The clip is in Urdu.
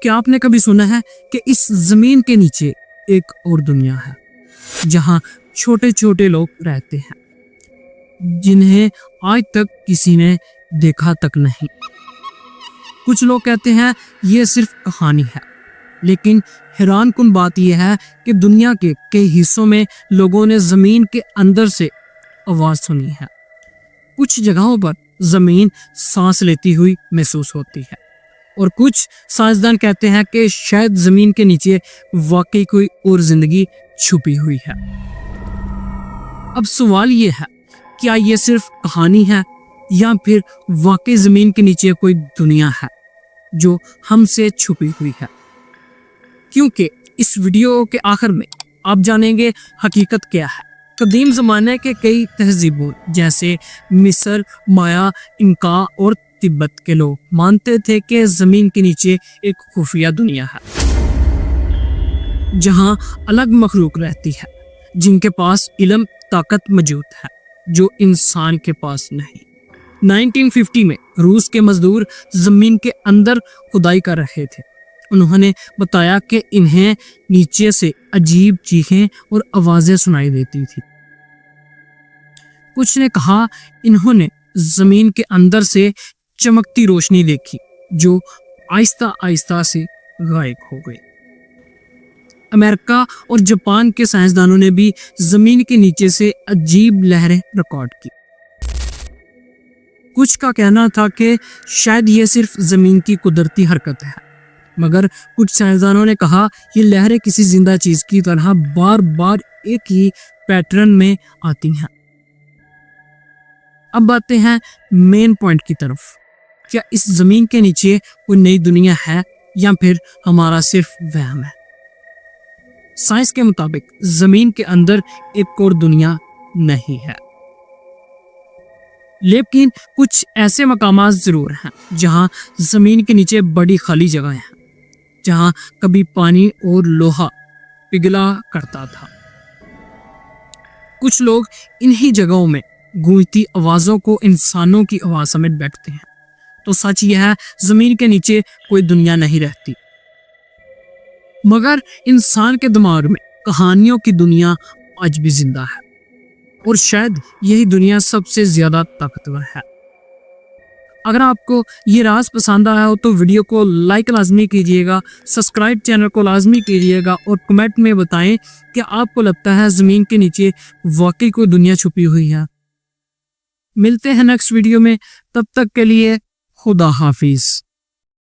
کیا آپ نے کبھی سنا ہے کہ اس زمین کے نیچے ایک اور دنیا ہے جہاں چھوٹے چھوٹے لوگ رہتے ہیں جنہیں آج تک کسی نے دیکھا تک نہیں؟ کچھ لوگ کہتے ہیں یہ صرف کہانی ہے، لیکن حیران کن بات یہ ہے کہ دنیا کے کئی حصوں میں لوگوں نے زمین کے اندر سے آواز سنی ہے۔ کچھ جگہوں پر زمین سانس لیتی ہوئی محسوس ہوتی ہے، اور کچھ سائنسدان کہتے ہیں کہ شاید زمین کے نیچے واقعی کوئی اور زندگی چھپی ہوئی ہے۔ اب سوال یہ ہے، کیا یہ صرف کہانی ہے یا پھر واقعی زمین کے نیچے کوئی دنیا ہے جو ہم سے چھپی ہوئی ہے؟ کیونکہ اس ویڈیو کے آخر میں آپ جانیں گے حقیقت کیا ہے۔ قدیم زمانے کے کئی تہذیبوں جیسے مصر، مایا، انکا اور تبت کے لوگ مانتے تھے کہ زمین کے نیچے ایک خفیہ دنیا ہے جہاں الگ مخلوق رہتی ہے جن کے پاس علم، طاقت موجود ہے جو انسان کے پاس نہیں۔ 1950 میں روس کے مزدور زمین کے اندر کھدائی کر رہے تھے۔ انہوں نے بتایا کہ انہیں نیچے سے عجیب چیخیں اور آوازیں سنائی دیتی تھی۔ کچھ نے کہا انہوں نے زمین کے اندر سے چمکتی روشنی دیکھی جو آہستہ آہستہ سے غائب ہو گئی۔ امریکہ اور جاپان کے سائنسدانوں نے بھی زمین کے نیچے سے عجیب لہریں ریکارڈ کی۔ کچھ کا کہنا تھا کہ شاید یہ صرف زمین کی قدرتی حرکت ہے، مگر کچھ سائنسدانوں نے کہا یہ لہریں کسی زندہ چیز کی طرح بار بار ایک ہی پیٹرن میں آتی ہیں۔ اب آتے ہیں مین پوائنٹ کی طرف۔ کیا اس زمین کے نیچے کوئی نئی دنیا ہے یا پھر ہمارا صرف وہم ہے؟ سائنس کے مطابق زمین کے اندر ایک اور دنیا نہیں ہے، لیکن کچھ ایسے مقامات ضرور ہیں جہاں زمین کے نیچے بڑی خالی جگہیں ہیں جہاں کبھی پانی اور لوہا پگھلا کرتا تھا۔ کچھ لوگ انہی جگہوں میں گونجتی آوازوں کو انسانوں کی آواز سمجھ بیٹھتے ہیں۔ تو سچ یہ ہے زمین کے نیچے کوئی دنیا نہیں رہتی، مگر انسان کے دماغ میں کہانیوں کی دنیا آج بھی زندہ ہے، اور شاید یہی دنیا سب سے زیادہ طاقتور ہے۔ اگر آپ کو یہ راز پسند آیا ہو تو ویڈیو کو لائک لازمی کیجیے گا، سبسکرائب چینل کو لازمی کیجیے گا، اور کمنٹ میں بتائیں کہ آپ کو لگتا ہے زمین کے نیچے واقعی کوئی دنیا چھپی ہوئی ہے۔ ملتے ہیں نیکسٹ ویڈیو میں، تب تک کے لیے خدا حافظ۔